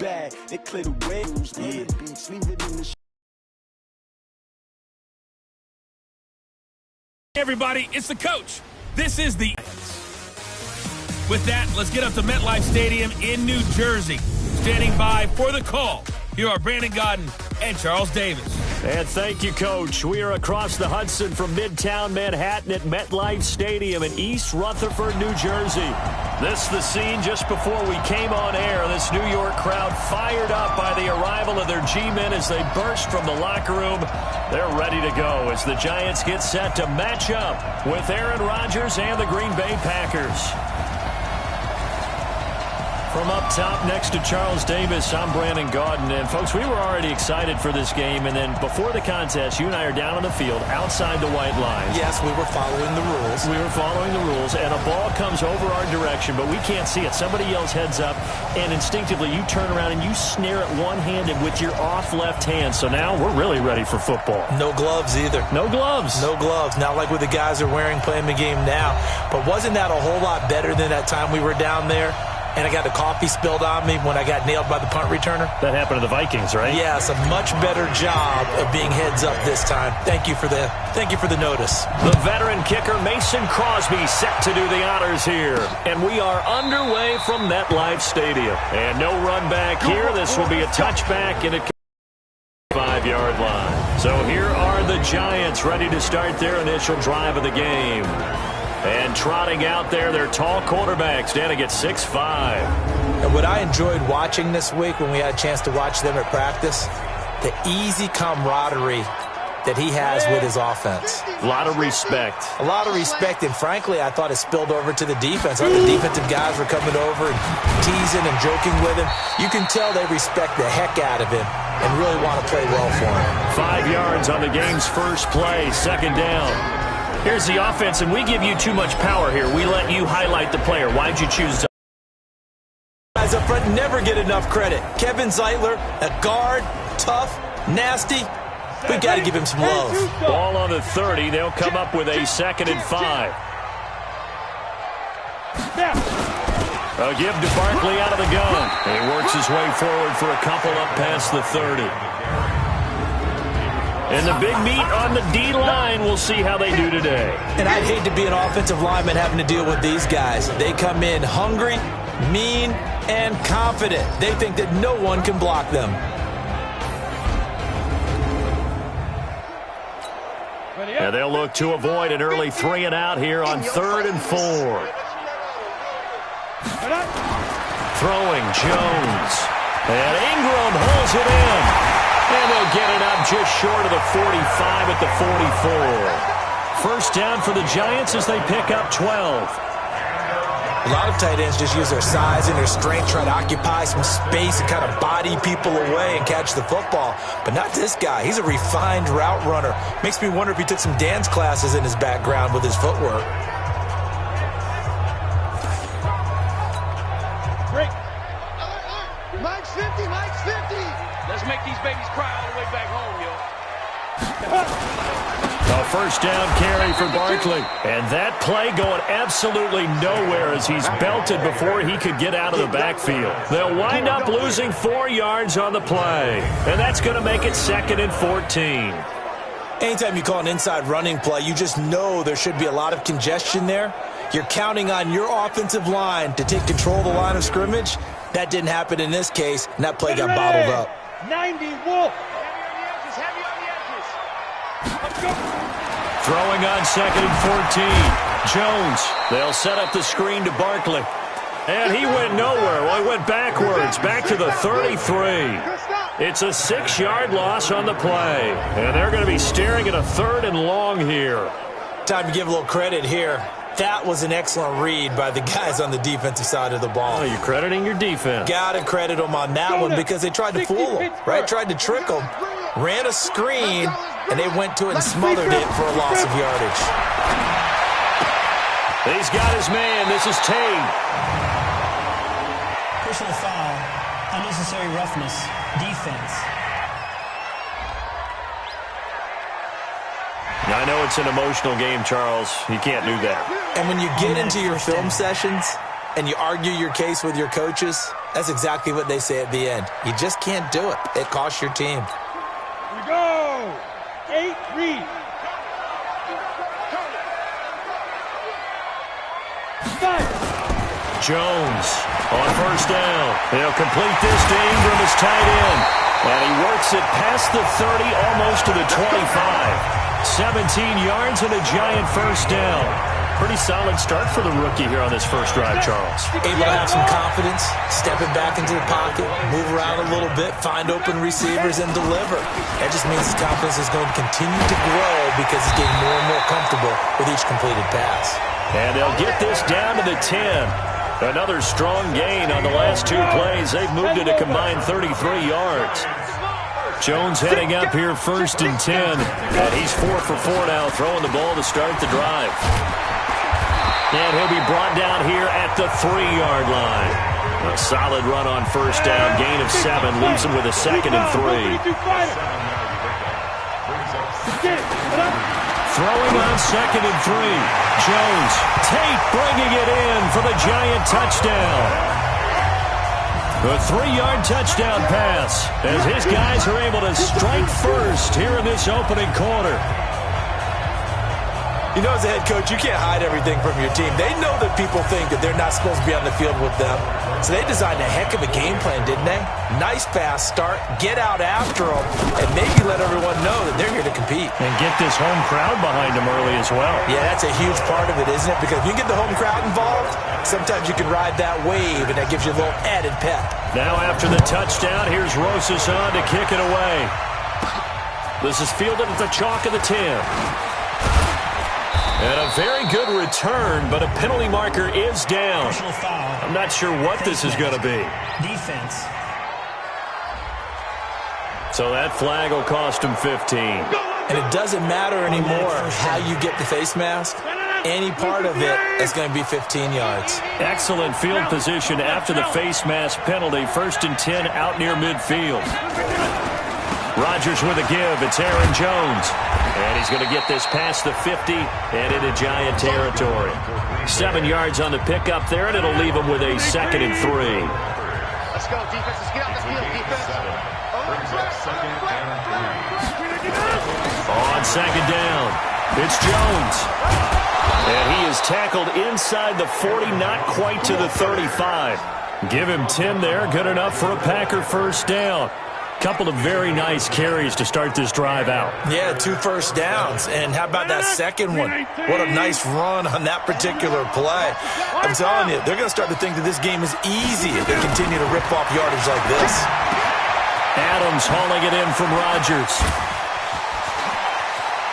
bad. They clear the way. Beats, leave it in the Everybody, it's the coach. This is the... With that, let's get up to MetLife Stadium in New Jersey. Standing by for the call, here are Brandon Gaudin and Charles Davis. And thank you, Coach. We are across the Hudson from Midtown Manhattan at MetLife Stadium in East Rutherford, New Jersey. This is the scene just before we came on air. This New York crowd fired up by the arrival of their G-men as they burst from the locker room. They're ready to go as the Giants get set to match up with Aaron Rodgers and the Green Bay Packers. From up top next to Charles Davis, I'm Brandon Gaudin. And, folks, we were already excited for this game. And then before the contest, you and I are down on the field outside the white lines. Yes, we were following the rules. We were following the rules. And a ball comes over our direction, but we can't see it. Somebody yells heads up, and instinctively you turn around and you snare it one-handed with your off left hand. So now we're really ready for football. No gloves either. No gloves. No gloves. Not like what the guys are wearing playing the game now. But wasn't that a whole lot better than that time we were down there? And I got the coffee spilled on me when I got nailed by the punt returner. That happened to the Vikings, right? Yes, a much better job of being heads up this time. Thank you for the notice. The veteran kicker Mason Crosby set to do the honors here. And we are underway from MetLife Stadium. And no run back here. This will be a touchback and a 5-yard line. So here are the Giants ready to start their initial drive of the game. And trotting out there, their tall quarterback standing at 6'5". And what I enjoyed watching this week when we had a chance to watch them at practice, the easy camaraderie that he has with his offense. A lot of respect. A lot of respect, and frankly, I thought it spilled over to the defense. All the defensive guys were coming over and teasing and joking with him. You can tell they respect the heck out of him and really want to play well for him. 5 yards on the game's first play, second down. Here's the offense, and we give you too much power here. We let you highlight the player. Why'd you choose? Guys up front never get enough credit. Kevin Zeitler, a guard, tough, nasty. We got to give him some love. Ball on the 30. They'll come up with a 2nd and 5. A give to Barkley out of the gun. And he works his way forward for a couple up past the 30. And the big meat on the D-line, we'll see how they do today. And I'd hate to be an offensive lineman having to deal with these guys. They come in hungry, mean, and confident. They think that no one can block them. And they'll look to avoid an early 3 and out here on 3rd and 4. Throwing Jones. And Ingram holds it in. And they'll get it up just short of the 45 at the 44. First down for the Giants as they pick up 12. A lot of tight ends just use their size and their strength, try to occupy some space and kind of body people away and catch the football. But not this guy. He's a refined route runner. Makes me wonder if he took some dance classes in his background with his footwork. Break. Mike's 50, Mike's 50. Let's make these babies cry all the way back home, yo. A first down carry for Barkley. And that play going absolutely nowhere as he's belted before he could get out of the backfield. They'll wind up losing 4 yards on the play. And that's going to make it 2nd and 14. Anytime you call an inside running play, you just know there should be a lot of congestion there. You're counting on your offensive line to take control of the line of scrimmage. That didn't happen in this case, and that play got bottled up. 90 Wolf. Heavy on the edges. Let's go. Throwing on 2nd and 14. Jones. They'll set up the screen to Barkley. And he went nowhere. Well, he went backwards, back to the 33. It's a 6-yard loss on the play. And they're going to be staring at a 3rd and long here. Time to give a little credit here. That was an excellent read by the guys on the defensive side of the ball. Oh, you're crediting your defense. Got to credit them on that one because they tried to fool them, right? Tried to trick them. Ran a screen, and they went to it and smothered it for a loss of yardage. He's got his man. This is Tate. Personal foul, unnecessary roughness, defense. I know it's an emotional game, Charles. You can't do that. And when you get into your film sessions and you argue your case with your coaches, That's exactly what they say at the end. You just can't do it. It costs your team. We go. 8-3. Jones on first down. He'll complete this to Ingram as tight end. And he works it past the 30, almost to the 25. 17 yards and a giant first down. Pretty solid start for the rookie here on this first drive, Charles. Able to have some confidence, stepping back into the pocket, move around a little bit, find open receivers, and deliver. That just means his confidence is going to continue to grow because he's getting more and more comfortable with each completed pass. And they'll get this down to the 10. Another strong gain on the last two plays. They've moved it a combined 33 yards. Jones heading up here first and 10. And he's 4 for 4 now, throwing the ball to start the drive. And he'll be brought down here at the 3-yard line. A solid run on first down. Gain of 7 leaves him with a 2nd and 3. Throwing on 2nd and 3. Jones. Tate bringing it in for the giant touchdown. A 3-yard touchdown pass as his guys are able to strike first here in this opening quarter. You know, as a head coach, you can't hide everything from your team. They know that people think that they're not supposed to be on the field with them. So they designed a heck of a game plan, didn't they? Nice fast start, get out after them, and maybe let everyone know that they're here to compete. And get this home crowd behind them early as well. Yeah, that's a huge part of it, isn't it? Because if you get the home crowd involved, sometimes you can ride that wave, and that gives you a little added pep. Now after the touchdown, here's Rosas on to kick it away. This is fielded at the chalk of the 10. And a very good return, but a penalty marker is down. I'm not sure what this is going to be. Defense. So that flag will cost him 15. And it doesn't matter anymore how you get the face mask. Any part of it is going to be 15 yards. Excellent field position after the face mask penalty. 1st and 10 out near midfield. Rodgers with a give. It's Aaron Jones. And he's going to get this past the 50 and into Giant territory. 7 yards on the pickup there, and it'll leave him with a 2nd and 3. Let's go, defense. Let's get out the field, defense. On 2nd down, it's Jones. And he is tackled inside the 40, not quite to the 35. Give him 10 there, good enough for a Packer first down. Couple of very nice carries to start this drive out. Yeah, 2 first downs. And how about that second one? What a nice run on that particular play. I'm telling you, they're going to start to think that this game is easy if they continue to rip off yardage like this. Adams hauling it in from Rodgers.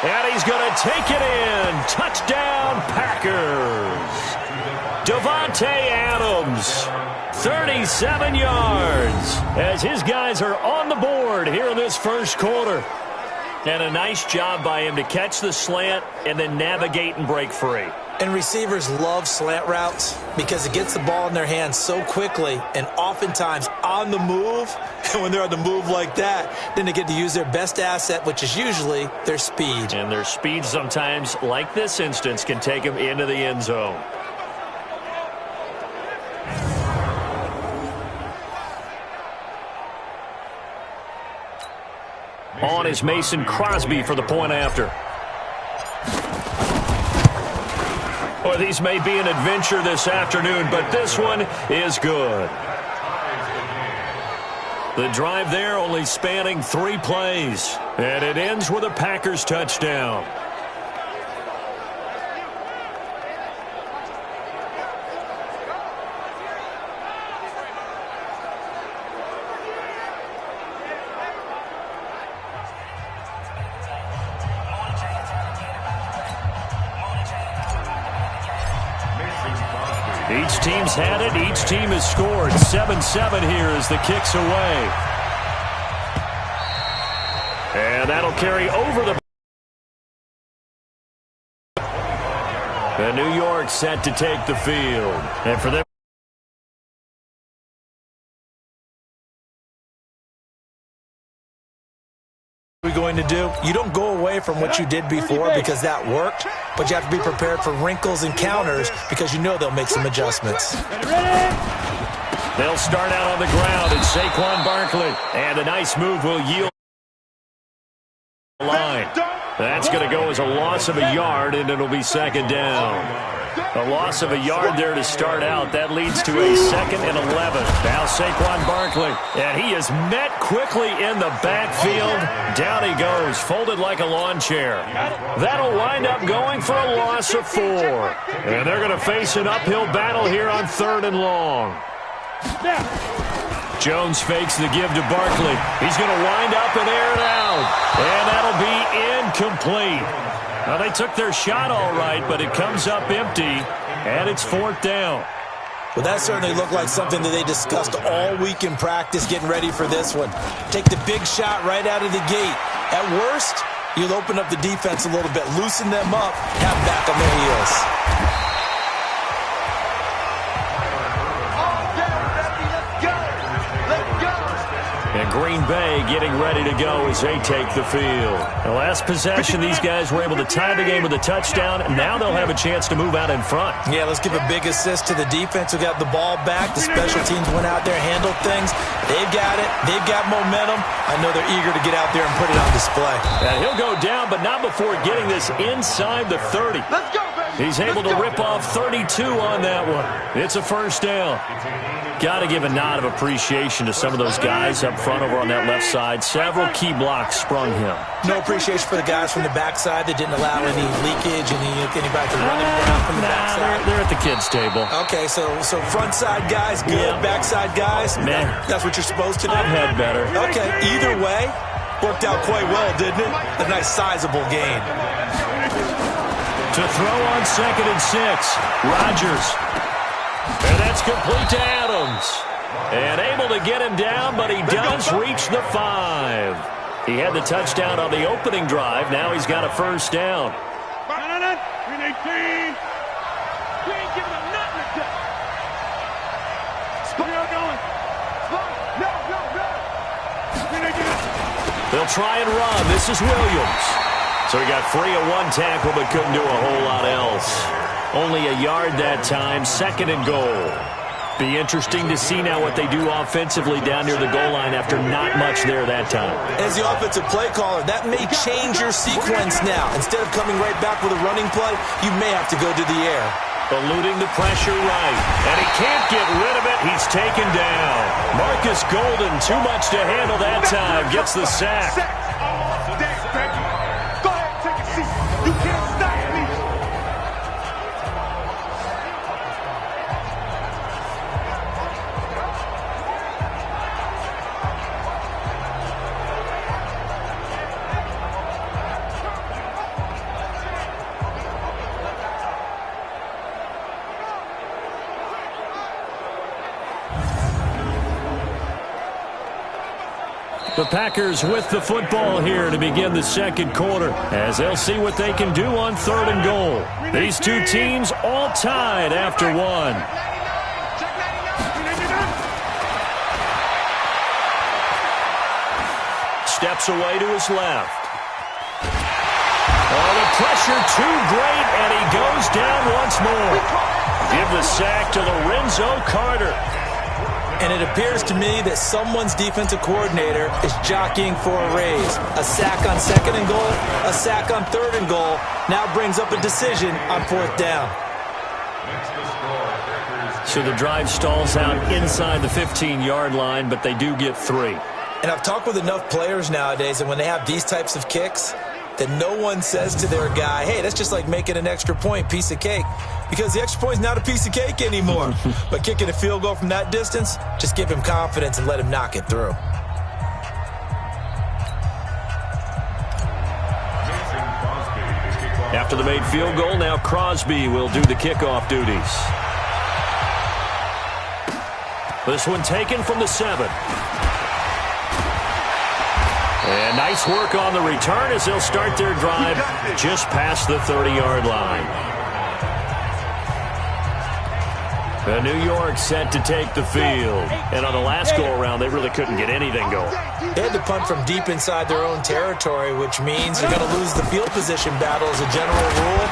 And he's going to take it in. Touchdown, Packers. Davante Adams. 37 yards as his guys are on the board here in this first quarter. And a nice job by him to catch the slant and then navigate and break free. And receivers love slant routes because it gets the ball in their hands so quickly and oftentimes on the move. And when they're on the move like that, then they get to use their best asset, which is usually their speed. And their speed sometimes, like this instance, can take them into the end zone. On is Mason Crosby for the point after. Well, these may be an adventure this afternoon, but this one is good. The drive there only spanning 3 plays, and it ends with a Packers touchdown. Each team's had it. Each team has scored. 7-7 here as the kick's away. And that'll carry over the... And New York set to take the field. And for them... What are we going to do? You don't go away from what you did before because that worked, but you have to be prepared for wrinkles and counters because you know they'll make some adjustments. Ready? They'll start out on the ground. It's Saquon Barkley. And a nice move will yield the line. That's going to go as a loss of a yard, and it'll be second down. A loss of a yard there to start out. That leads to a 2nd and 11. Now Saquon Barkley. And he is met quickly in the backfield. Down he goes, folded like a lawn chair. That'll wind up going for a loss of 4. And they're going to face an uphill battle here on 3rd and long. Jones fakes the give to Barkley. He's going to wind up and air it out. And that'll be incomplete. Well, they took their shot all right, but it comes up empty, and it's 4th down. Well, that certainly looked like something that they discussed all week in practice getting ready for this one. Take the big shot right out of the gate. At worst, you'll open up the defense a little bit, loosen them up, have them back on their heels. And Green Bay getting ready to go as they take the field. The last possession, these guys were able to tie the game with a touchdown, and now they'll have a chance to move out in front. Yeah, let's give a big assist to the defense who got the ball back. The special teams went out there, handled things. They've got it. They've got momentum. I know they're eager to get out there and put it on display. And he'll go down, but not before getting this inside the 30. Let's go, baby. He's able to rip off 32 on that one. It's a first down. Got to give a nod of appreciation to some of those guys up front over on that left side. Several key blocks sprung him. No appreciation for the guys from the backside that didn't allow any leakage, anybody to run it down from the backside. They're at the kids' table. Okay, so front side guys, good. Yeah. Backside guys, man, that's what you're supposed to do. I've had better. Okay, either way, worked out quite well, didn't it? A nice sizable gain. To throw on 2nd and 6, Rodgers. And that's complete to Adams. And able to get him down, but he does reach the 5. He had the touchdown on the opening drive. Now he's got a first down. We ain't giving them nothing to do. Going. No. They'll try and run. This is Williams. So he got free of one tackle, but couldn't do a whole lot else. Only a yard that time, 2nd and goal. Be interesting to see now what they do offensively down near the goal line after not much there that time. As the offensive play caller, that may change your sequence now. Instead of coming right back with a running play, you may have to go to the air. Eluding the pressure right. And he can't get rid of it. He's taken down. Marcus Golden, too much to handle that time. Gets the sack. Go ahead, take a seat. You can't stop me. The Packers with the football here to begin the second quarter as they'll see what they can do on 3rd and goal. These two teams all tied after 1. Steps away to his left. Oh, the pressure too great, and he goes down once more. Give the sack to Lorenzo Carter. And it appears to me that someone's defensive coordinator is jockeying for a raise. A sack on 2nd and goal, a sack on 3rd and goal. Now brings up a decision on 4th down. So the drive stalls out inside the 15-yard line, but they do get 3. And I've talked with enough players nowadays that when they have these types of kicks, that no one says to their guy, hey, that's just like making an extra point, piece of cake. Because the extra point is not a piece of cake anymore. But kicking a field goal from that distance, just give him confidence and let him knock it through. After the made field goal, now Crosby will do the kickoff duties. This one taken from the 7. And nice work on the return as they'll start their drive just past the 30-yard line. And New York set to take the field. And on the last go-around, they really couldn't get anything going. They had to punt from deep inside their own territory, which means you're going to lose the field position battle as a general rule.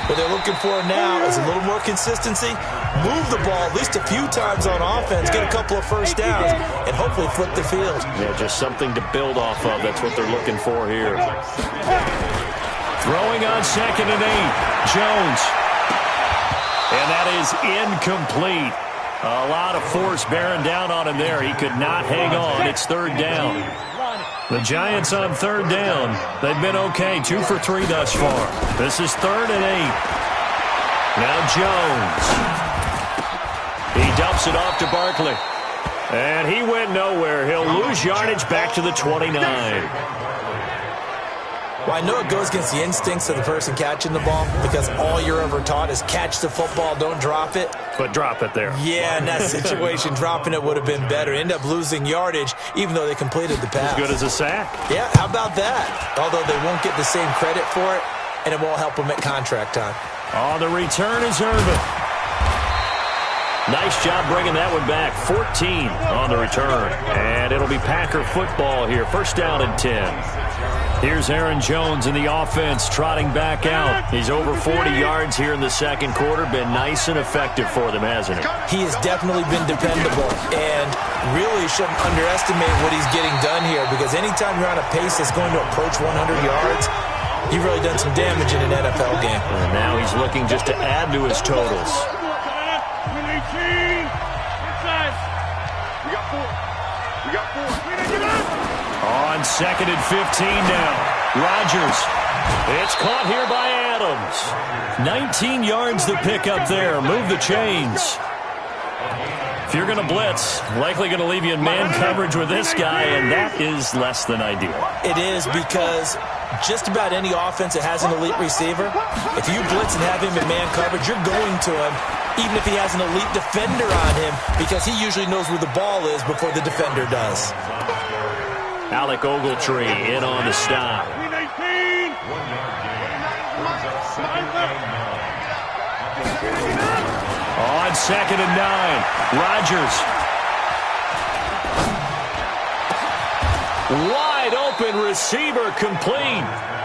What they're looking for now is a little more consistency, move the ball at least a few times on offense, get a couple of first downs, and hopefully flip the field. Yeah, just something to build off of. That's what they're looking for here. Throwing on 2nd and 8. Jones. And that is incomplete. A lot of force bearing down on him there. He could not hang on. It's 3rd down. The Giants on 3rd down. They've been okay. 2 for 3 thus far. This is 3rd and 8. Now Jones. He dumps it off to Barkley. And he went nowhere. He'll lose yardage back to the 29. Well, I know it goes against the instincts of the person catching the ball because all you're ever taught is catch the football, don't drop it. But drop it there. Yeah, in that situation, dropping it would have been better. End up losing yardage, even though they completed the pass. As good as a sack. Yeah, how about that? Although they won't get the same credit for it, and it won't help them at contract time. On the return is Irvin. Nice job bringing that one back. 14 on the return. And it'll be Packer football here. 1st down and 10. Here's Aaron Jones in the offense, trotting back out. He's over 40 yards here in the 2nd quarter. Been nice and effective for them, hasn't he? He has definitely been dependable, and really shouldn't underestimate what he's getting done here, because anytime you're on a pace that's going to approach 100 yards, you've really done some damage in an NFL game. And now he's looking just to add to his totals. On 2nd and 15 now. Rodgers. It's caught here by Adams. 19 yards to pick up there. Move the chains. If you're going to blitz, likely going to leave you in man coverage with this guy, and that is less than ideal. It is, because just about any offense that has an elite receiver, if you blitz and have him in man coverage, you're going to him, even if he has an elite defender on him, because he usually knows where the ball is before the defender does. Alec Ogletree in on the stop. On 2nd and 9, Rodgers. Wide open receiver complete.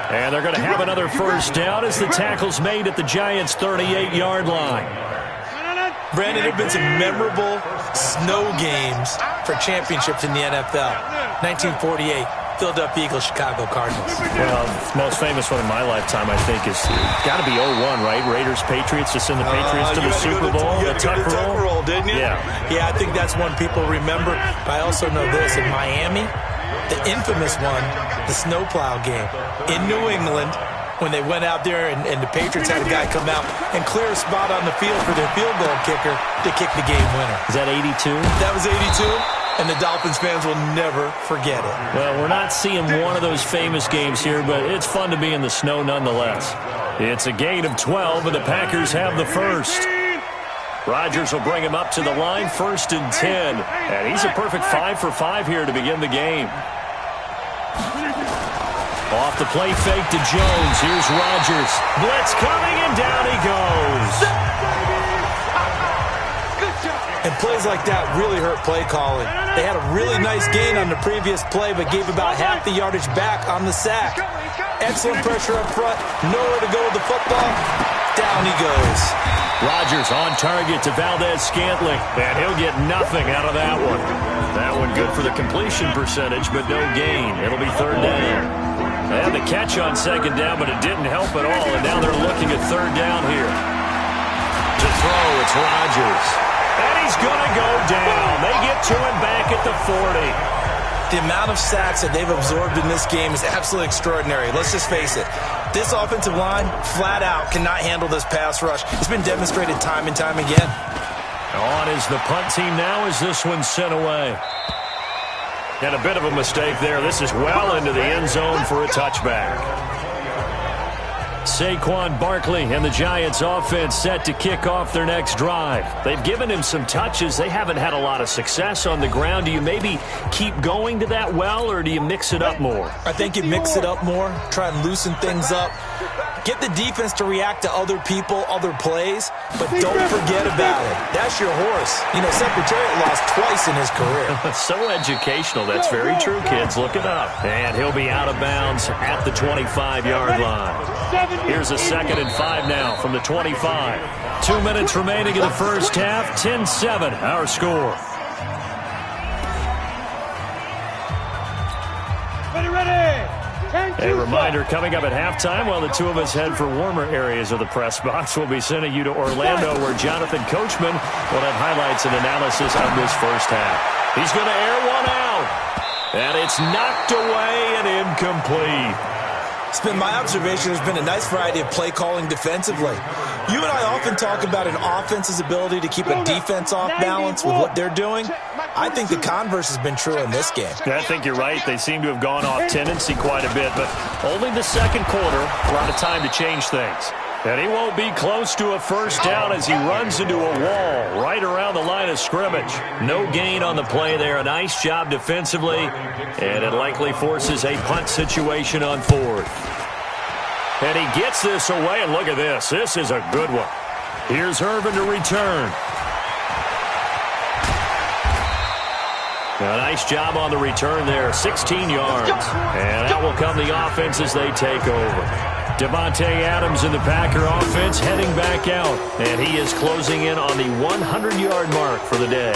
And they're going to have another 1st down as the tackle's made at the Giants' 38-yard line. Brandon, there have been some memorable snow games for championships in the NFL. 1948, Philadelphia Eagles, Chicago Cardinals. Well, the most famous one in my lifetime, I think, is got to be 01, right? Raiders, Patriots, to send the Patriots to the Super Bowl. You had to go to the Tuck roll, didn't you? Yeah, I think that's one people remember. But I also know this. In Miami, the infamous one, the snowplow game in New England, when they went out there and the Patriots had a guy come out and clear a spot on the field for their field goal kicker to kick the game winner. Is that 82? That was 82, and the Dolphins fans will never forget it. Well, we're not seeing one of those famous games here, but it's fun to be in the snow nonetheless. It's a gain of 12, and the Packers have the 1st. Rodgers will bring him up to the line, 1st and 10. And he's a perfect 5 for 5 here to begin the game. Off the play fake to Jones. Here's Rodgers. Blitz coming, and down he goes. And plays like that really hurt play calling. They had a really nice gain on the previous play, but gave about half the yardage back on the sack. Excellent pressure up front. Nowhere to go with the football. Down he goes. Rodgers on target to Valdez-Scantling, and he'll get nothing out of that one. That one good for the completion percentage, but no gain. It'll be 3rd down. They had the catch on 2nd down, but it didn't help at all, and now they're looking at 3rd down here. To throw, it's Rodgers. And he's going to go down. They get to him back at the 40. The amount of sacks that they've absorbed in this game is absolutely extraordinary. Let's just face it. This offensive line, flat out, cannot handle this pass rush. It's been demonstrated time and time again. On is the punt team now as this one's sent away. And a bit of a mistake there. This is well into the end zone for a touchback. Saquon Barkley and the Giants offense set to kick off their next drive. They've given him some touches. They haven't had a lot of success on the ground. Do you maybe keep going to that well, or do you mix it up more? I think you mix it up more, try and loosen things up. Get the defense to react to other people, other plays, but don't forget about it. That's your horse. You know, Secretariat lost twice in his career. So educational. That's very true, kids. Look it up. And he'll be out of bounds at the 25-yard line. Here's a 2nd and 5 now from the 25. 2 minutes remaining in the first half. 10-7, our score. A reminder coming up at halftime while the two of us head for warmer areas of the press box. We'll be sending you to Orlando where Jonathan Coachman will have highlights and analysis of this first half. He's going to air one out. And it's knocked away and incomplete. It's been my observation there's been a nice variety of play calling defensively. You and I often talk about an offense's ability to keep a defense off balance with what they're doing. I think the converse has been true in this game. I think you're right. They seem to have gone off tendency quite a bit, but only the second quarter, a lot of time to change things. And he won't be close to a first down as he runs into a wall right around the line of scrimmage. No gain on the play there. A nice job defensively, and it likely forces a punt situation on 4th. And he gets this away, and look at this. This is a good one. Here's Irvin to return. A nice job on the return there, 16 yards. And out will come the offense as they take over. Devontae Adams in the Packer offense heading back out. And he is closing in on the 100-yard mark for the day.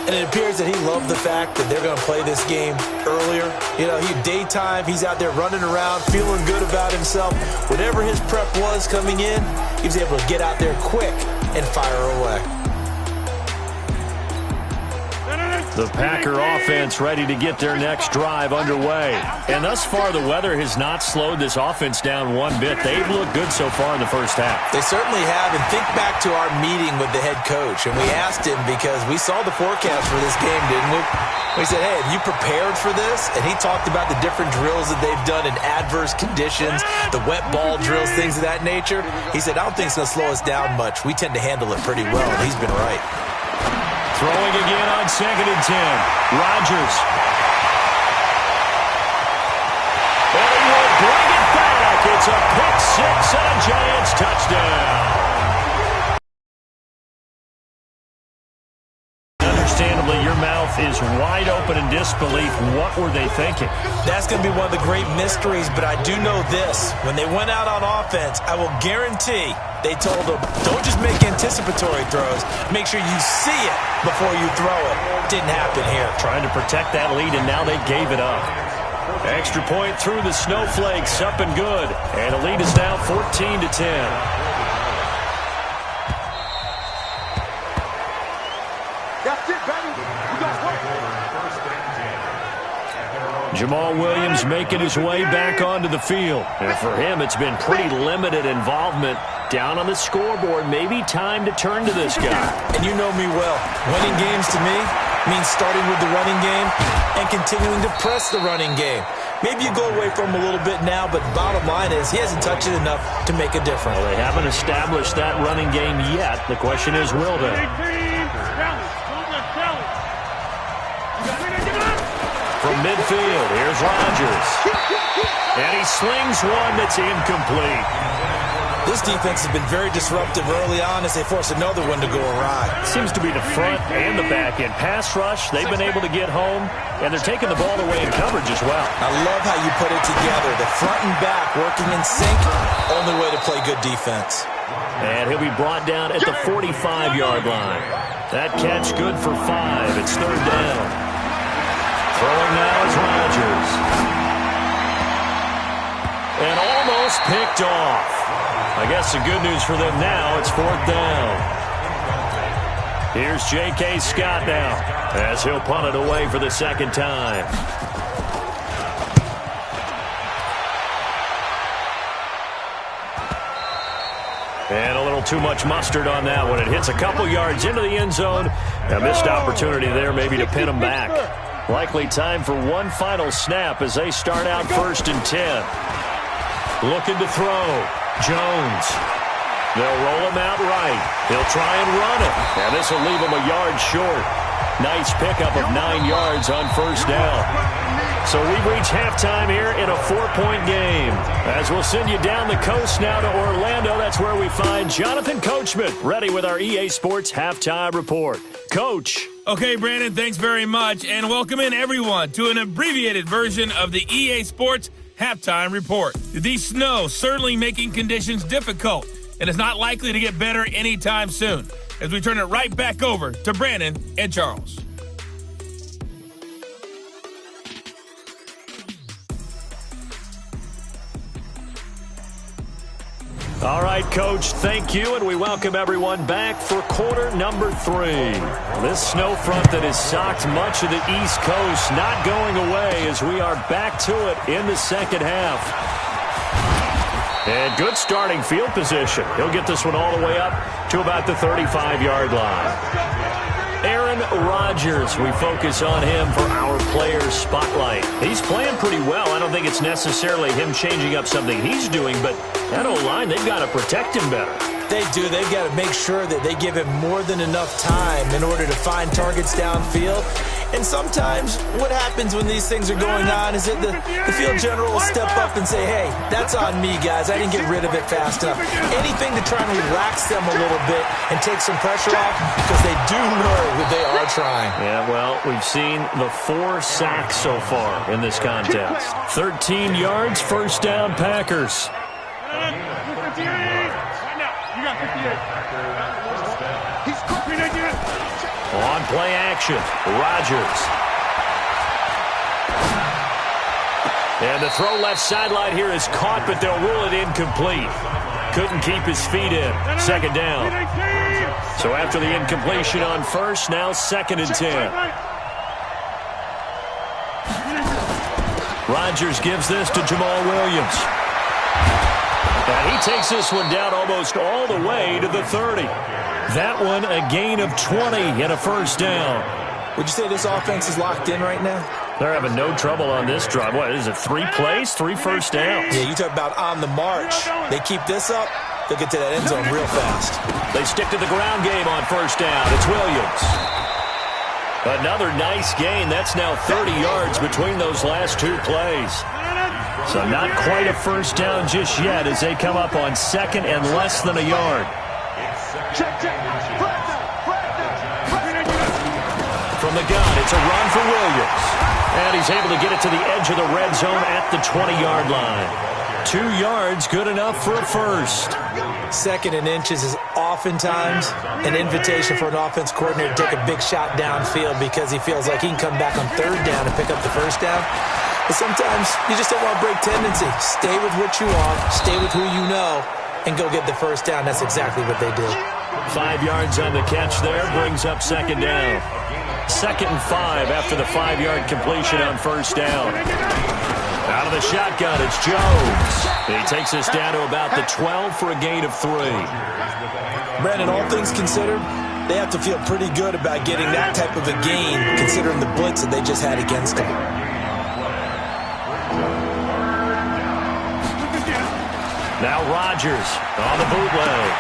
And it appears that he loved the fact that they're going to play this game earlier. You know, daytime, he's out there running around, feeling good about himself. Whatever his prep was coming in, he was able to get out there quick and fire away. The Packer offense ready to get their next drive underway. And thus far, the weather has not slowed this offense down one bit. They've looked good so far in the first half. They certainly have. And think back to our meeting with the head coach. And we asked him because we saw the forecast for this game, didn't we? We said, hey, have you prepared for this? And he talked about the different drills that they've done in adverse conditions, the wet ball drills, things of that nature. He said, I don't think it's going to slow us down much. We tend to handle it pretty well, and he's been right. Throwing again on 2nd and 10. Rodgers. And he will bring it back. It's a pick six and a Giants touchdown. Understandably, your mouth is wide open in disbelief. What were they thinking? That's going to be one of the great mysteries, but I do know this. When they went out on offense, I will guarantee they told them, don't just make anticipatory throws. Make sure you see it before you throw it. Didn't happen here. Trying to protect that lead, and now they gave it up. Extra point through the snowflakes, up and good. And the lead is now 14-10. Jamal Williams making his way back onto the field. And for him, it's been pretty limited involvement down on the scoreboard. Maybe time to turn to this guy. And you know me well. Winning games to me means starting with the running game and continuing to press the running game. Maybe you go away from him a little bit now, but bottom line is he hasn't touched it enough to make a difference. Well, they haven't established that running game yet. The question is, will they? From midfield, here's Rodgers. And he slings one that's incomplete. This defense has been very disruptive early on as they force another one to go awry. Seems to be the front and the back end. Pass rush, they've been able to get home, and they're taking the ball away in coverage as well. I love how you put it together. The front and back working in sync, only way to play good defense. And he'll be brought down at the 45-yard line. That catch good for 5. It's 3rd down. Throwing now is Rodgers. And almost picked off. I guess the good news for them now, it's 4th down. Here's J.K. Scott now as he'll punt it away for the second time. And a little too much mustard on that one. It hits a couple yards into the end zone. A missed opportunity there maybe to pin them back. Likely time for one final snap as they start out 1st and 10. Looking to throw. Jones. They'll roll him out right. He'll try and run it. And this will leave him a yard short. Nice pickup of 9 yards on 1st down. So we've reached halftime here in a 4-point game. As we'll send you down the coast now to Orlando, that's where we find Jonathan Coachman, ready with our EA Sports Halftime Report. Coach. Okay, Brandon, thanks very much. And welcome in, everyone, to an abbreviated version of the EA Sports Halftime Report. The snow certainly making conditions difficult, and it's not likely to get better anytime soon. As we turn it right back over to Brandon and Charles. All right, Coach, thank you, and we welcome everyone back for quarter number 3. This snow front that has socked much of the East Coast not going away as we are back to it in the second half. And good starting field position. He'll get this one all the way up to about the 35-yard line. Aaron Rodgers, we focus on him for our players spotlight. He's playing pretty well. I don't think it's necessarily him changing up something he's doing, but that O-line, they've got to protect him better. They do. They've got to make sure that they give him more than enough time in order to find targets downfield. And sometimes what happens when these things are going on is that the field general will step up and say, hey, that's on me, guys. I didn't get rid of it fast enough. Anything to try and relax them a little bit and take some pressure off because they do know that they are trying. Yeah, well, we've seen the 4 sacks so far in this contest. 13 yards, first down, Packers. On play action, Rodgers. And the throw left sideline here is caught, but they'll rule it incomplete. Couldn't keep his feet in. Second down. So after the incompletion on first, now 2nd and 10. Rodgers gives this to Jamal Williams. And he takes this one down almost all the way to the 30. That one a gain of 20 and a first down. Would you say this offense is locked in right now? They're having no trouble on this drive. What is it, 3 plays, 3 first downs? Yeah, you talk about on the march. They keep this up, they'll get to that end zone real fast. They stick to the ground game on first down. It's Williams. Another nice gain. That's now 30 yards between those last 2 plays. So not quite a first down just yet as they come up on 2nd and less than a yard. From the gun, it's a run for Williams. And he's able to get it to the edge of the red zone at the 20-yard line. 2 yards, good enough for a first. 2nd and inches is oftentimes an invitation for an offense coordinator to take a big shot downfield because he feels like he can come back on 3rd down and pick up the first down. But sometimes you just don't want to break tendency. Stay with what you want, stay with who you know, and go get the first down. That's exactly what they did. 5 yards on the catch there, brings up 2nd down. 2nd and 5 after the 5-yard completion on first down. Out of the shotgun, it's Jones. He takes us down to about the 12 for a gain of 3. Brandon, all things considered, they have to feel pretty good about getting that type of a gain considering the blitz that they just had against them. Now Rodgers on the bootleg.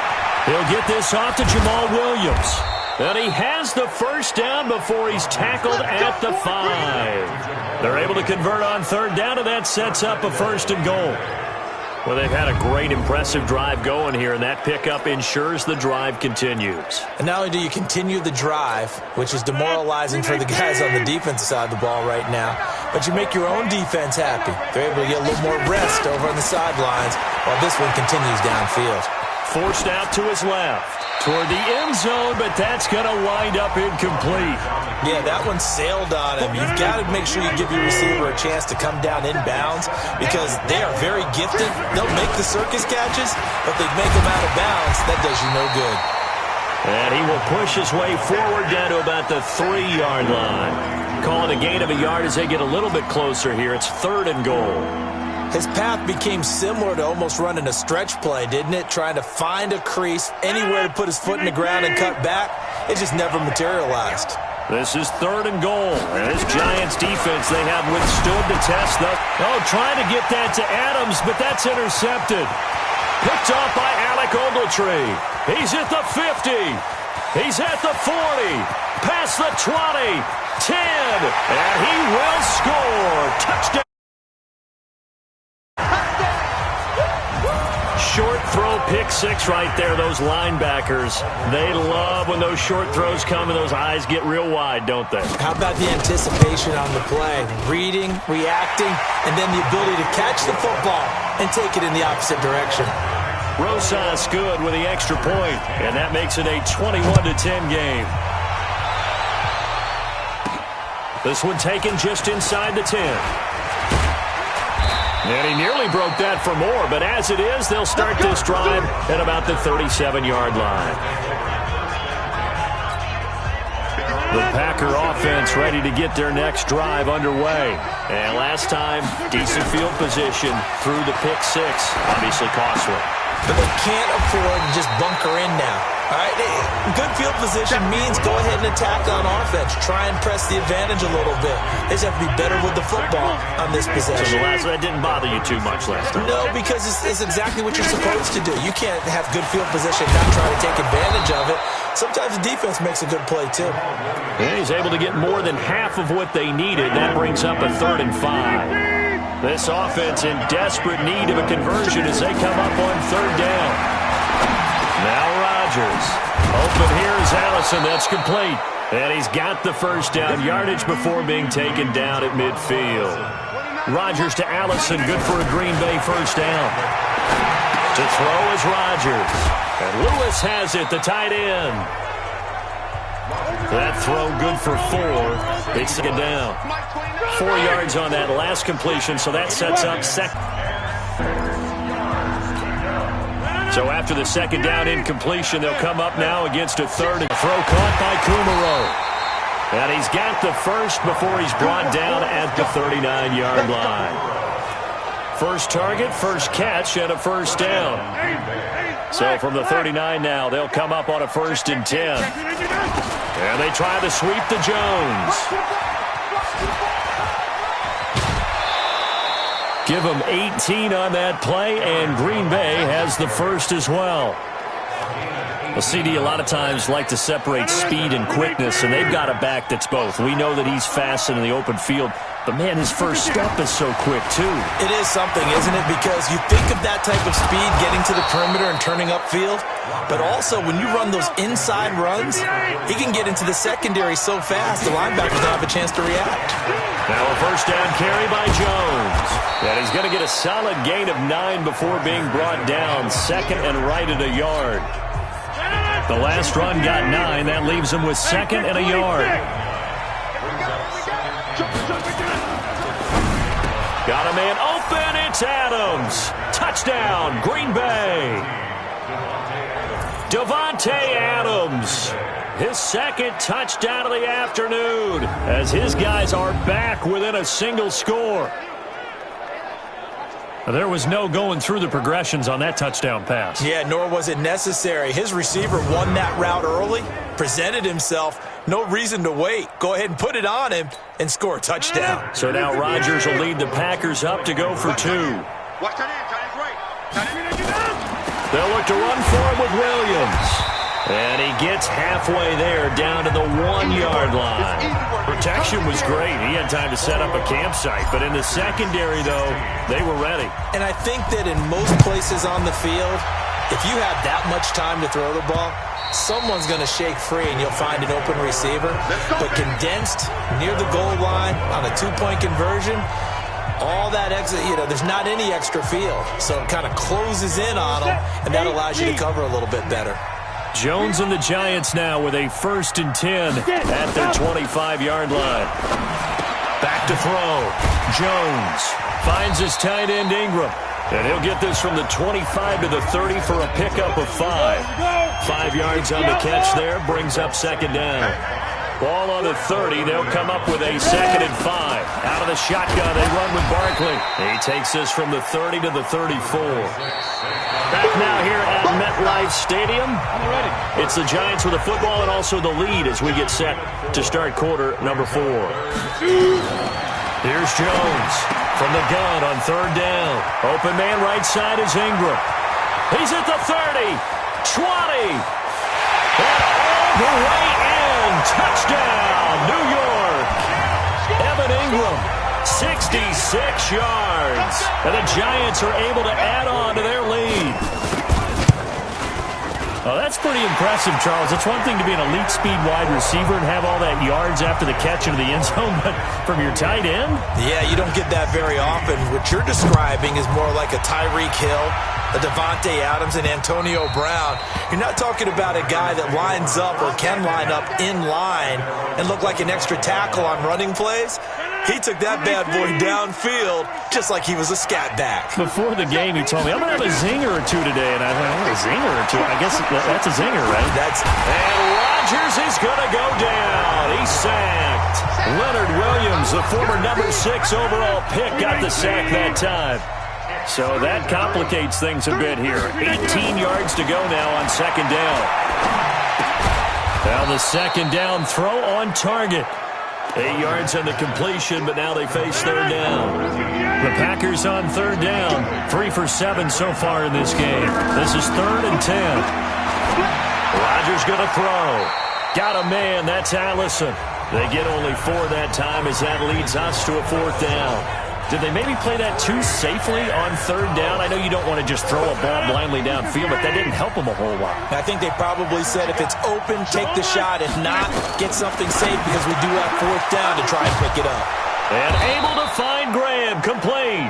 He'll get this off to Jamal Williams. And he has the first down before he's tackled at the 5. They're able to convert on 3rd down, and that sets up a 1st and goal. Well, they've had a great, impressive drive going here, and that pickup ensures the drive continues. And not only do you continue the drive, which is demoralizing for the guys on the defensive side of the ball right now, but you make your own defense happy. They're able to get a little more rest over on the sidelines while this one continues downfield. Forced out to his left. Toward the end zone, but that's going to wind up incomplete. Yeah, that one sailed on him. You've got to make sure you give your receiver a chance to come down inbounds because they are very gifted. They'll make the circus catches, but they make them out of bounds. That does you no good. And he will push his way forward down to about the 3-yard line. Call it a gain of a yard as they get a little bit closer here. It's 3rd and goal. His path became similar to almost running a stretch play, didn't it? Trying to find a crease, anywhere to put his foot in the ground and cut back. It just never materialized. This is 3rd and goal. And this Giants defense, they have withstood the test. Trying to get that to Adams, but that's intercepted. Picked off by Alec Ogletree. He's at the 50. He's at the 40. Past the 20. 10. And he will score. Touchdown. pick six right there, those linebackers. They love when those short throws come and those eyes get real wide, don't they? How about the anticipation on the play? Reading, reacting, and then the ability to catch the football and take it in the opposite direction. Rosas good with the extra point, and that makes it a 21-10 game. This one taken just inside the 10. And he nearly broke that for more, but as it is, they'll start this drive at about the 37-yard line. The Packer offense ready to get their next drive underway. And last time, decent field position through the pick six. Obviously costly. But they can't afford to just bunker in now. All right, good field position means go ahead and attack on offense. Try and press the advantage a little bit. They just have to be better with the football on this possession. So that didn't bother you too much last time? No, because it's exactly what you're supposed to do. You can't have good field position and not try to take advantage of it. Sometimes the defense makes a good play, too. And he's able to get more than half of what they needed. That brings up a 3rd and 5. This offense in desperate need of a conversion as they come up on 3rd down. Now Rodgers. Open here is Allison. That's complete. And he's got the first down yardage before being taken down at midfield. Rodgers to Allison. Good for a Green Bay first down. To throw is Rodgers. And Lewis has it, the tight end. That throw good for 4. It's second down. 4 yards on that last completion, so that sets up second. So after the second down incompletion, they'll come up now against a 3rd. Throw caught by Kumaro. And he's got the first before he's brought down at the 39-yard line. First target, first catch, and a first down. So from the 39 now, they'll come up on a 1st and 10. And they try to sweep to Jones. Give them 18 on that play, and Green Bay has the first as well. Well, CD, a lot of times like to separate speed and quickness, and they've got a back that's both. We know that he's fast in the open field, but, man, his first step is so quick, too. It is something, isn't it? Because you think of that type of speed getting to the perimeter and turning upfield, but also when you run those inside runs, he can get into the secondary so fast the linebackers don't have a chance to react. Now a first down carry by Jones. And he's going to get a solid gain of 9 before being brought down. 2nd and right at a yard. The last run got 9. That leaves him with 2nd and a yard. Got a man open. It's Adams. Touchdown, Green Bay. Davante Adams. His 2nd touchdown of the afternoon as his guys are back within a single score. There was no going through the progressions on that touchdown pass. Yeah, nor was it necessary. His receiver won that route early, presented himself, no reason to wait. Go ahead and put it on him and score a touchdown. So now Rodgers will lead the Packers up to go for 2. They'll look to run for him with Williams. And he gets halfway there down to the 1-yard line. Protection was great. He had time to set up a campsite. But in the secondary, though, they were ready. And I think that in most places on the field, if you have that much time to throw the ball, someone's going to shake free and you'll find an open receiver. But condensed near the goal line on a 2-point conversion, all that extra, there's not any extra field. So it kind of closes in on them, and that allows you to cover a little bit better. Jones and the Giants now with a 1st and 10 at their 25-yard line. Back to throw. Jones finds his tight end Ingram. And he'll get this from the 25 to the 30 for a pickup of 5. 5 yards on the catch there, brings up 2nd down. Ball on the 30. They'll come up with a 2nd and 5. Out of the shotgun, they run with Barkley. He takes this from the 30 to the 34. Back now here at MetLife Stadium. It's the Giants with the football and also the lead as we get set to start quarter number 4. Here's Jones from the gun on 3rd down. Open man right side is Ingram. He's at the 30, 20, and all the way in. Touchdown, New York. Evan Ingram, 66 yards. And the Giants are able to add on to their lead. Oh, that's pretty impressive, Charles. It's one thing to be an elite speed wide receiver and have all that yards after the catch into the end zone, but from your tight end? Yeah, you don't get that very often. What you're describing is more like a Tyreek Hill, a Devontae Adams, and Antonio Brown. You're not talking about a guy that lines up or can line up in line and look like an extra tackle on running plays. He took that bad boy downfield just like he was a scat back. Before the game, he told me, I'm going to have a zinger or two today. And I thought, a zinger or two? I guess that's a zinger, right? And Rodgers is going to go down. He's sacked. Leonard Williams, the former number 6 overall pick, got the sack that time. So that complicates things a bit here. 18 yards to go now on second down. Now the second down throw on target. 8 yards on the completion, but now they face third down. The Packers on third down. 3 for 7 so far in this game. This is 3rd and 10. Rodgers going to throw. Got a man. That's Allison. They get only 4 that time as that leads us to a 4th down. Did they maybe play that too safely on third down? I know you don't want to just throw a ball blindly downfield, but that didn't help them a whole lot. I think they probably said if it's open, take the shot. If not, get something safe because we do have 4th down to try and pick it up. And able to find Graham, complete.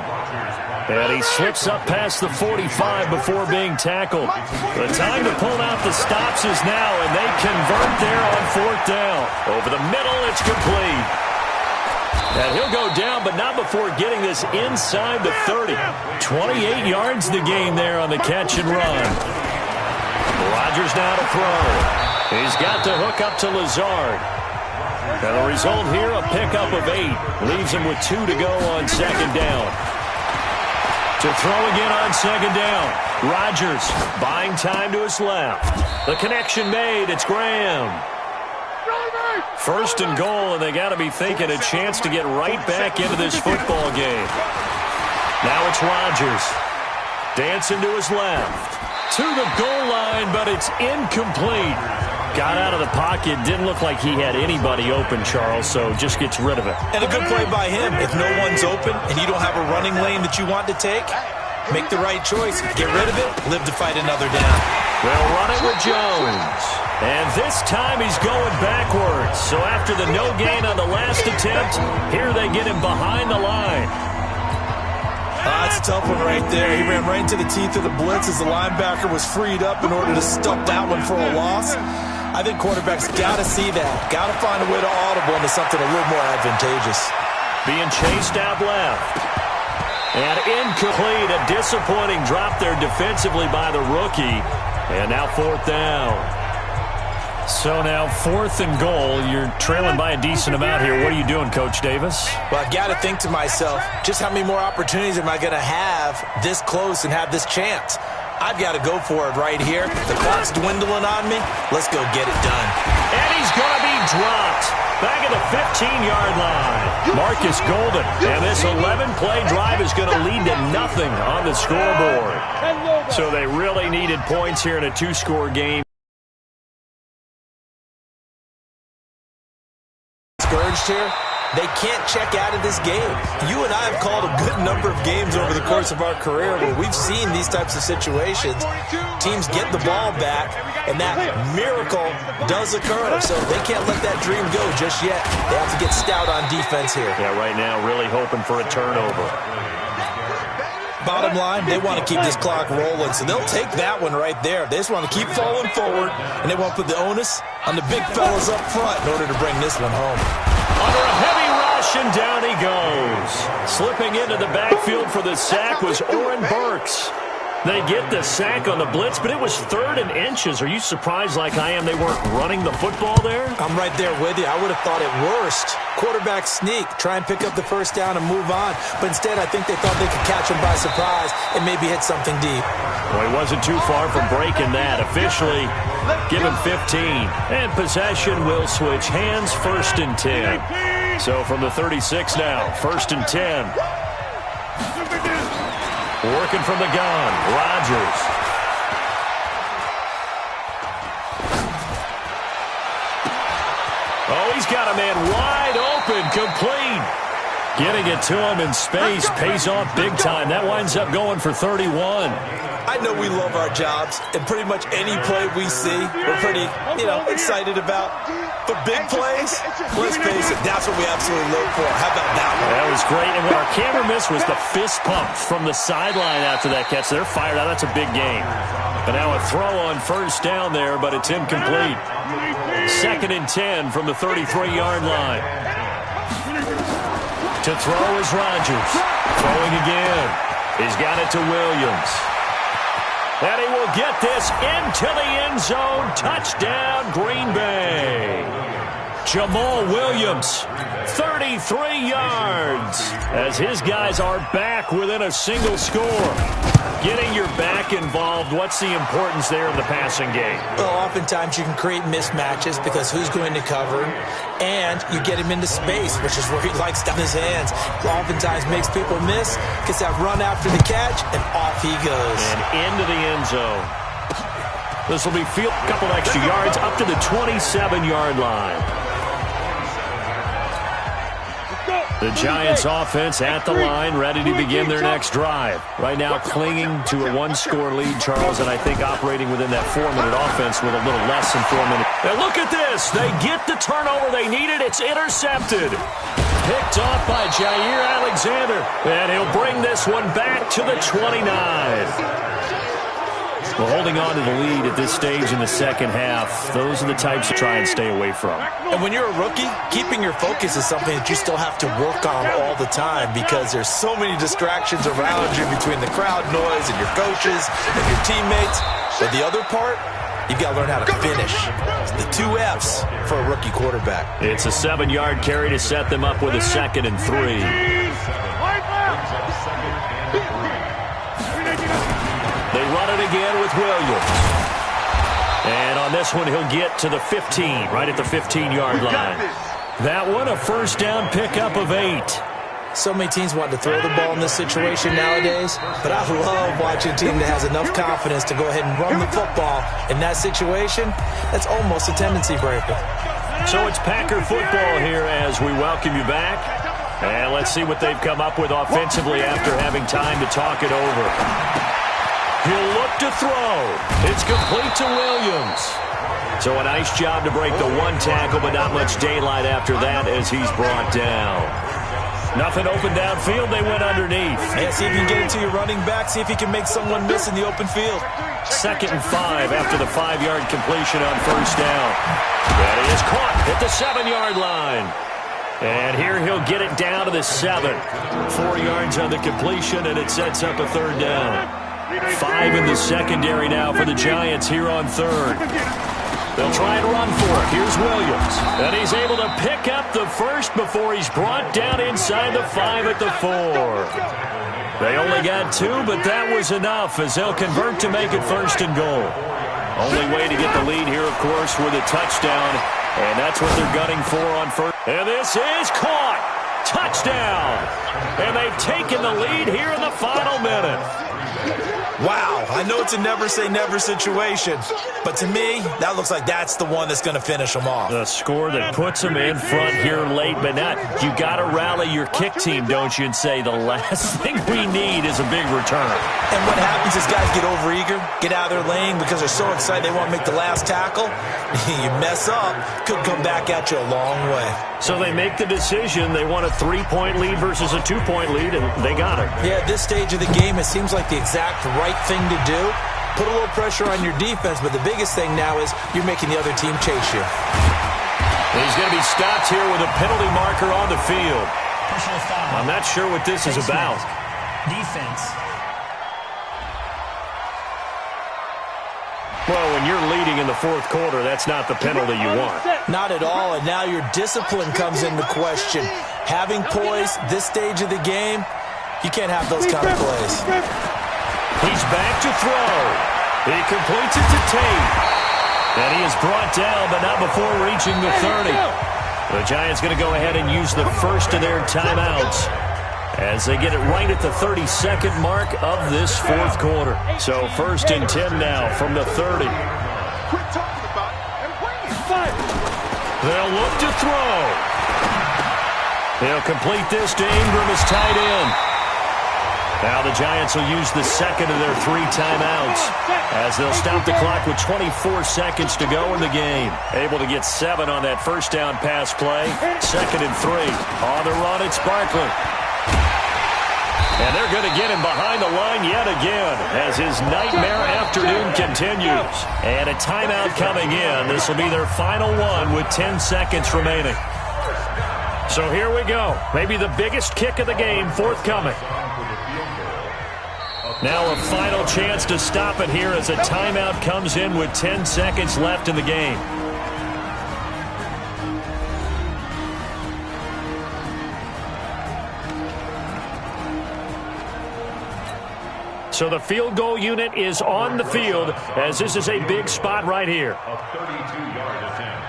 And he slips up past the 45 before being tackled. The time to pull out the stops is now, and they convert there on 4th down. Over the middle, it's complete. And he'll go down, but not before getting this inside the 30. 28 yards to gain there on the catch and run. Rodgers now to throw. He's got to hook up to Lazard. And the result here, a pickup of 8. Leaves him with 2 to go on second down. To throw again on second down. Rodgers buying time to his left. The connection made. It's Graham. 1st and goal, and they got to be thinking a chance to get right back into this football game. Now it's Rodgers. Dancing to his left. To the goal line, but it's incomplete. Got out of the pocket. Didn't look like he had anybody open, Charles, so just gets rid of it. And a good play by him. If no one's open and you don't have a running lane that you want to take, make the right choice. Get rid of it. Live to fight another down. They'll run it with Jones. And this time he's going backwards. So after the no gain on the last attempt, here they get him behind the line. That's a tough one right there. He ran right into the teeth of the blitz as the linebacker was freed up in order to stop that one for a loss. I think quarterbacks got to see that. Got to find a way to audible into something a little more advantageous. Being chased out left. And incomplete. A disappointing drop there defensively by the rookie. And now 4th down. So now 4th and goal. You're trailing by a decent amount here. What are you doing, Coach Davis? Well, I've got to think to myself, just how many more opportunities am I going to have this close and have this chance? I've got to go for it right here. The clock's dwindling on me. Let's go get it done. And he's going to be dropped. Back at the 15-yard line. Marcus Golden. And this 11-play drive is going to lead to nothing on the scoreboard. So they really needed points here in a 2-score game. Scourged here. They can't check out of this game. You and I have called a good number of games over the course of our career where we've seen these types of situations. Teams get the ball back, and that miracle does occur. So they can't let that dream go just yet. They have to get stout on defense here. Yeah, right now really hoping for a turnover. Bottom line, they want to keep this clock rolling, so they'll take that one right there. They just want to keep falling forward, and they want to put the onus on the big fellas up front in order to bring this one home. Under a heavy rush, and down he goes. Slipping into the backfield for the sack was Oren Burks. They get the sack on the blitz, but it was 3rd and inches. Are you surprised like I am they weren't running the football there? I'm right there with you. I would have thought at worst, quarterback sneak, try and pick up the 1st down and move on. But instead, I think they thought they could catch him by surprise and maybe hit something deep. Well, he wasn't too far from breaking that. Officially, give him 15. And possession will switch hands, 1st and 10. So from the 36 now, 1st and 10. Working from the gun, Rodgers. Oh, he's got a man wide open, complete. Getting it to him in space pays off big time. That winds up going for 31. I know we love our jobs, and pretty much any play we see, we're pretty, excited about. But big plays, let's face it, that's what we absolutely live for. How about that one? That was great. And what our camera missed was the fist pump from the sideline after that catch. They're fired out. That's a big game. But now a throw on first down there, but it's incomplete. 2nd and 10 from the 33-yard line. To throw is Rodgers. Throwing again. He's got it to Williams. And he will get this into the end zone. Touchdown, Green Bay. Jamal Williams, 33 yards, as his guys are back within a single score. Getting your back involved, what's the importance there in the passing game? Well, oftentimes you can create mismatches because who's going to cover him, and you get him into space, which is where he likes to have his hands. Oftentimes makes people miss, gets that run after the catch, and off he goes. And into the end zone. This will be a couple extra yards up to the 27-yard line. The Giants offense at the line, ready to begin their next drive. Right now clinging to a one-score lead, Charles, and I think operating within that 4-minute offense with a little less than 4 minutes. And look at this. They get the turnover they needed. It's intercepted. Picked off by Jair Alexander. And he'll bring this one back to the 29. Well, holding on to the lead at this stage in the second half, those are the types to try and stay away from. And when you're a rookie, keeping your focus is something that you still have to work on all the time because there's so many distractions around you between the crowd noise and your coaches and your teammates. But the other part, you've got to learn how to finish. It's the 2 F's for a rookie quarterback. It's a 7-yard carry to set them up with a 2nd and 3. They run it again with Williams. And on this one, he'll get to the 15, right at the 15-yard line. That one, a first down pickup of 8. So many teams want to throw the ball in this situation nowadays, but I love watching a team that has enough confidence to go ahead and run the football. In that situation, that's almost a tendency breaker. So it's Packer football here as we welcome you back. And let's see what they've come up with offensively after having time to talk it over. He'll look to throw. It's complete to Williams. So a nice job to break the one tackle, but not much daylight after that as he's brought down. Nothing open downfield. They went underneath. Yeah, see if you can get it to your running back. See if you can make someone miss in the open field. 2nd and 5 after the 5-yard completion on first down. And he is caught at the 7-yard line. And here he'll get it down to the 7. 4 yards on the completion, and it sets up a 3rd down. 5 in the secondary now for the Giants here on 3rd. They'll try and run for it. Here's Williams. And he's able to pick up the first before he's brought down inside the 5 at the 4. They only got 2, but that was enough as they'll convert to make it 1st and goal. Only way to get the lead here, of course, with a touchdown. And that's what they're gunning for on first. And this is caught. Touchdown. And they've taken the lead here in the final minute. Wow, I know it's a never-say-never situation, but to me, that looks like that's the one that's going to finish them off. The score that puts them in front here late, but not. You got to rally your kick team, don't you, and say the last thing we need is a big return. And what happens is guys get overeager, get out of their lane because they're so excited they want to make the last tackle. You mess up, could come back at you a long way. So they make the decision. They want a 3-point lead versus a 2-point lead, and they got it. Yeah, at this stage of the game, it seems like the exact right thing to do. Put a little pressure on your defense, but the biggest thing now is you're making the other team chase you. He's going to be stopped here with a penalty marker on the field. Personal foul. I'm not sure what this is about. Defense. Well, when you're leading in the 4th quarter, that's not the penalty you want. Not at all, and now your discipline comes into question. Having poise this stage of the game, you can't have those kind of plays. He's back to throw. He completes it to Tate. And he is brought down, but not before reaching the 30. The Giants going to go ahead and use the first of their timeouts as they get it right at the 32nd mark of this 4th quarter. So 1st and 10 now from the 30. They'll look to throw. He'll complete this to Ingram as tight end. Now the Giants will use the second of their 3 timeouts as they'll stop the clock with 24 seconds to go in the game. Able to get 7 on that first down pass play. 2nd and 3. On the run, it's Barkley. And they're going to get him behind the line yet again as his nightmare afternoon continues. And a timeout coming in. This will be their final one with 10 seconds remaining. So here we go. Maybe the biggest kick of the game forthcoming. Now a final chance to stop it here as a timeout comes in with 10 seconds left in the game. So the field goal unit is on the field as this is a big spot right here. A 32-yard attempt.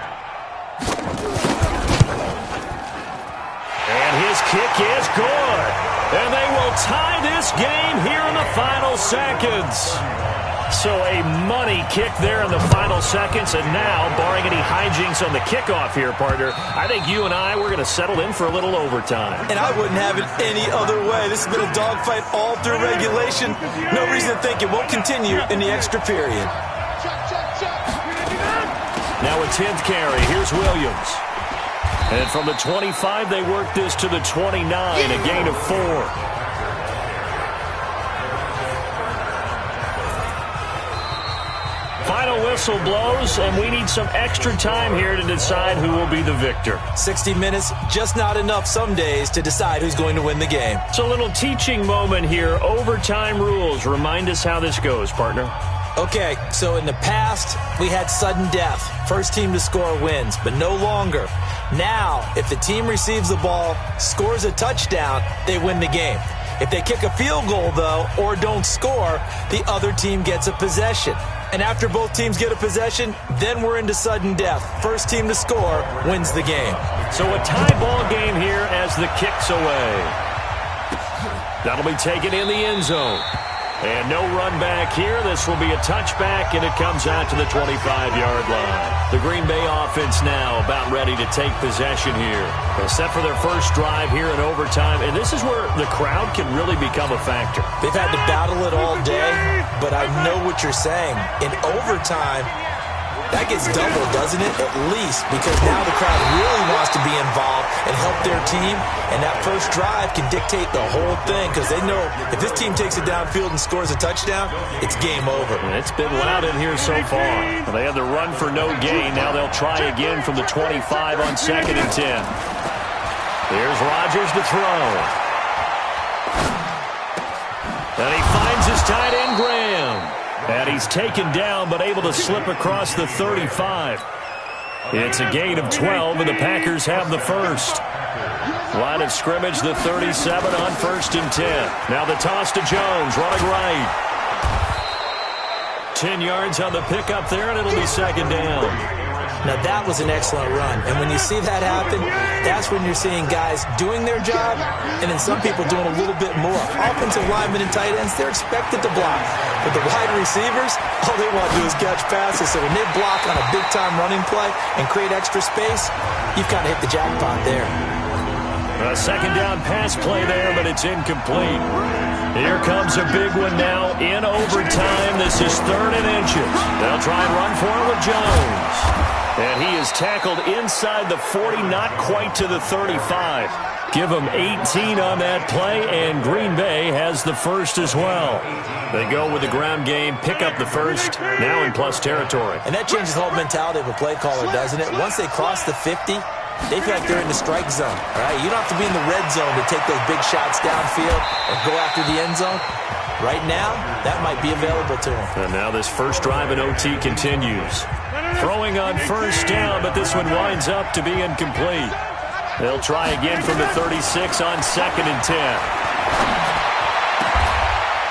And his kick is good. And they will tie this game here in the final seconds. So a money kick there in the final seconds. And now, barring any hijinks on the kickoff here, partner, I think you and I, we're going to settle in for a little overtime. And I wouldn't have it any other way. This has been a dogfight all through regulation. No reason to think it won't continue in the extra period. Now a 10th carry. Here's Williams. And from the 25, they work this to the 29, a gain of 4. Final whistle blows, and we need some extra time here to decide who will be the victor. 60 minutes, just not enough some days to decide who's going to win the game. So a little teaching moment here. Overtime rules. Remind us how this goes, partner. Okay, so in the past, we had sudden death. First team to score wins, but no longer. Now, if the team receives the ball, scores a touchdown, they win the game. If they kick a field goal, though, or don't score, the other team gets a possession. And after both teams get a possession, then we're into sudden death. First team to score wins the game. So a tie ball game here as the kick's away. That'll be taken in the end zone. And no run back here. This will be a touchback, and it comes out to the 25-yard line. The Green Bay offense now about ready to take possession here. They're set for their first drive here in overtime, and this is where the crowd can really become a factor. They've had to battle it all day, but I know what you're saying. In overtime, that gets doubled, doesn't it? At least, because now the crowd really wants to be involved and help their team, and that first drive can dictate the whole thing because they know if this team takes it downfield and scores a touchdown, it's game over. And it's been loud in here so far. Well, they had the run for no gain. Now they'll try again from the 25 on 2nd and 10. Here's Rodgers to throw. And he finds his tight end, Graham. And he's taken down but able to slip across the 35. It's a gain of 12, and the Packers have the first. Line of scrimmage, the 37 on 1st and 10. Now the toss to Jones, running right. 10 yards on the pickup there, and it'll be 2nd down. Now, that was an excellent run. And when you see that happen, that's when you're seeing guys doing their job and then some people doing a little bit more. Offensive linemen and tight ends, they're expected to block. But the wide receivers, all they want to do is catch passes. So when they block on a big-time running play and create extra space, you've kind of hit the jackpot there. A 2nd down pass play there, but it's incomplete. Here comes a big one now in overtime. This is 3rd and inches. They'll try and run for it with Jones. And he is tackled inside the 40, not quite to the 35. Give him 18 on that play, and Green Bay has the first as well. They go with the ground game, pick up the first, now in plus territory. And that changes the whole mentality of a play caller, doesn't it? Once they cross the 50, they feel like they're in the strike zone, right? You don't have to be in the red zone to take those big shots downfield or go after the end zone. Right now, that might be available to them. And now this first drive in OT continues. Throwing on 1st down, but this one winds up to be incomplete. They'll try again from the 36 on 2nd and 10.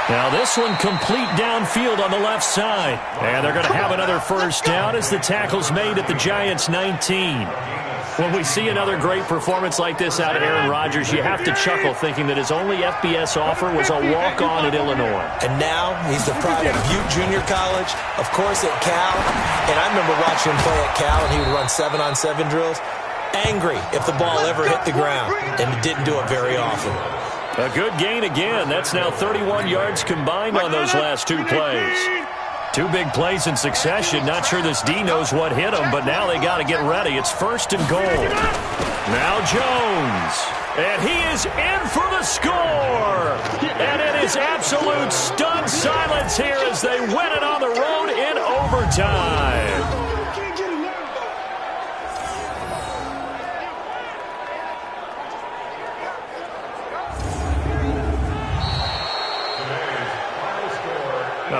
Now this one complete downfield on the left side. And they're going to have another first down as the tackle's made at the Giants' 19. When we see another great performance like this out of Aaron Rodgers, you have to chuckle thinking that his only FBS offer was a walk-on at Illinois. And now he's the pride of Butte Junior College, of course at Cal. And I remember watching him play at Cal, and he would run 7-on-7 drills. angry if the ball ever hit the ground, and it didn't do it very often. A good gain again. That's now 31 yards combined on those last 2 plays. 2 big plays in succession. Not sure this D knows what hit him, but now they got to get ready. It's 1st and goal. Now Jones. And he is in for the score. And it is absolute stunned silence here as they win it on the road in overtime.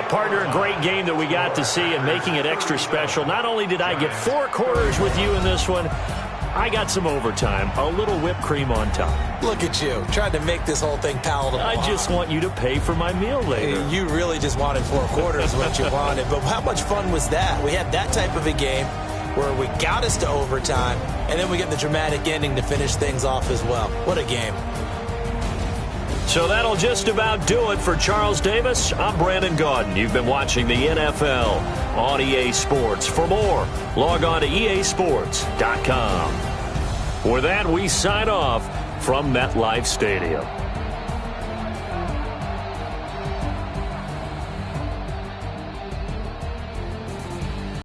Partner, a great game that we got to see and making it extra special. Not only did I get 4 quarters with you in this one, I got some overtime, a little whipped cream on top. Look at you, trying to make this whole thing palatable. I just want you to pay for my meal later. You really just wanted 4 quarters what you wanted, but how much fun was that? We had that type of a game where we got us to overtime, and then we get the dramatic ending to finish things off as well. What a game. So that'll just about do it for Charles Davis. I'm Brandon Gaudin. You've been watching the NFL on EA Sports. For more, log on to easports.com. With that, we sign off from MetLife Stadium.